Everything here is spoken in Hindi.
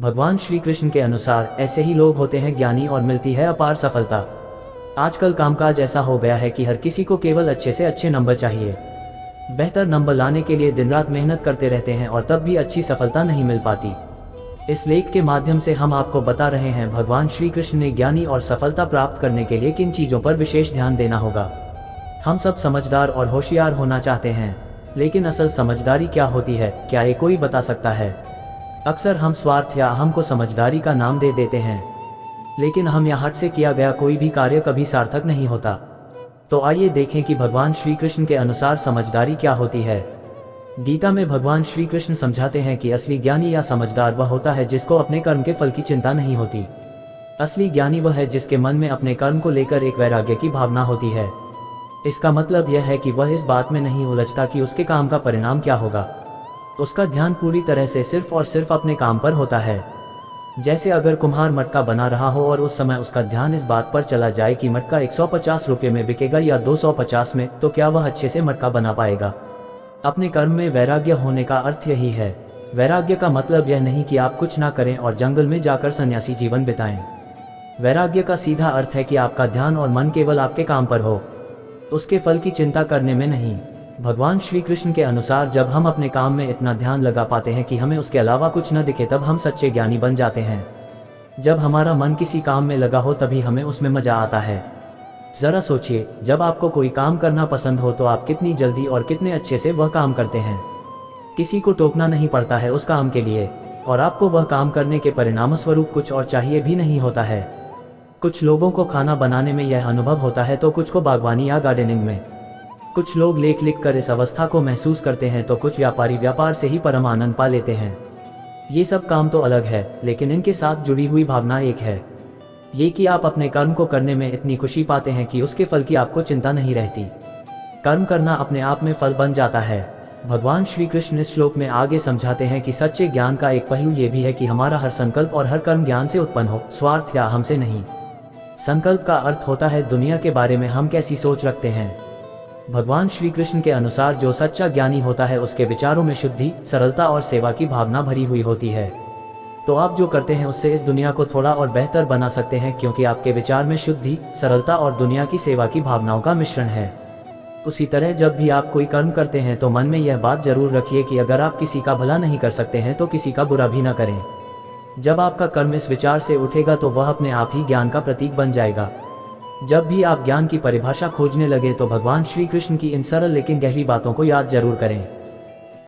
भगवान श्री कृष्ण के अनुसार ऐसे ही लोग होते हैं ज्ञानी और मिलती है अपार सफलता। आजकल कामकाज ऐसा हो गया है कि हर किसी को केवल अच्छे से अच्छे नंबर चाहिए। बेहतर नंबर लाने के लिए दिन रात मेहनत करते रहते हैं और तब भी अच्छी सफलता नहीं मिल पाती। इस लेख के माध्यम से हम आपको बता रहे हैं भगवान श्री कृष्ण ने ज्ञानी और सफलता प्राप्त करने के लिए किन चीज़ों पर विशेष ध्यान देना होगा। हम सब समझदार और होशियार होना चाहते हैं, लेकिन असल समझदारी क्या होती है, क्या ये कोई बता सकता है? अक्सर हम स्वार्थ या अहम को समझदारी का नाम दे देते हैं, लेकिन हम या हट से किया गया कोई भी कार्य कभी सार्थक नहीं होता। तो आइए देखें कि भगवान श्री कृष्ण के अनुसार समझदारी क्या होती है। गीता में भगवान श्री कृष्ण समझाते हैं कि असली ज्ञानी या समझदार वह होता है जिसको अपने कर्म के फल की चिंता नहीं होती। असली ज्ञानी वह है जिसके मन में अपने कर्म को लेकर एक वैराग्य की भावना होती है। इसका मतलब यह है कि वह इस बात में नहीं उलझता कि उसके काम का परिणाम क्या होगा। उसका ध्यान पूरी तरह से सिर्फ और सिर्फ अपने काम पर होता है। जैसे अगर कुम्हार मटका बना रहा हो और उस समय उसका ध्यान इस बात पर चला जाए कि मटका 150 रुपये में बिकेगा या 250 में, तो क्या वह अच्छे से मटका बना पाएगा? अपने कर्म में वैराग्य होने का अर्थ यही है। वैराग्य का मतलब यह नहीं कि आप कुछ ना करें और जंगल में जाकर सन्यासी जीवन बिताएं। वैराग्य का सीधा अर्थ है कि आपका ध्यान और मन केवल आपके काम पर हो, उसके फल की चिंता करने में नहीं। भगवान श्री कृष्ण के अनुसार जब हम अपने काम में इतना ध्यान लगा पाते हैं कि हमें उसके अलावा कुछ न दिखे, तब हम सच्चे ज्ञानी बन जाते हैं। जब हमारा मन किसी काम में लगा हो तभी हमें उसमें मजा आता है। जरा सोचिए, जब आपको कोई काम करना पसंद हो तो आप कितनी जल्दी और कितने अच्छे से वह काम करते हैं। किसी को टोकना नहीं पड़ता है उस काम के लिए, और आपको वह काम करने के परिणाम स्वरूप कुछ और चाहिए भी नहीं होता है। कुछ लोगों को खाना बनाने में यह अनुभव होता है तो कुछ को बागवानी या गार्डनिंग में। कुछ लोग लेख लिख कर इस अवस्था को महसूस करते हैं तो कुछ व्यापारी व्यापार से ही परम आनंद पा लेते हैं। ये सब काम तो अलग है, लेकिन इनके साथ जुड़ी हुई भावना एक है, ये कि आप अपने कर्म को करने में इतनी खुशी पाते हैं कि उसके फल की आपको चिंता नहीं रहती। कर्म करना अपने आप में फल बन जाता है। भगवान श्री कृष्ण इस श्लोक में आगे समझाते हैं कि सच्चे ज्ञान का एक पहलू ये भी है कि हमारा हर संकल्प और हर कर्म ज्ञान से उत्पन्न हो, स्वार्थ या हमसे नहीं। संकल्प का अर्थ होता है दुनिया के बारे में हम कैसी सोच रखते हैं। भगवान श्री कृष्ण के अनुसार जो सच्चा ज्ञानी होता है उसके विचारों में शुद्धि, सरलता और सेवा की भावना भरी हुई होती है। तो आप जो करते हैं उससे इस दुनिया को थोड़ा और बेहतर बना सकते हैं, क्योंकि आपके विचार में शुद्धि, सरलता और दुनिया की सेवा की भावनाओं का मिश्रण है। उसी तरह जब भी आप कोई कर्म करते हैं तो मन में यह बात जरूर रखिए कि अगर आप किसी का भला नहीं कर सकते हैं तो किसी का बुरा भी न करें। जब आपका कर्म इस विचार से उठेगा तो वह अपने आप ही ज्ञान का प्रतीक बन जाएगा। जब भी आप ज्ञान की परिभाषा खोजने लगे तो भगवान श्री कृष्ण की इन सरल लेकिन गहरी बातों को याद जरूर करें।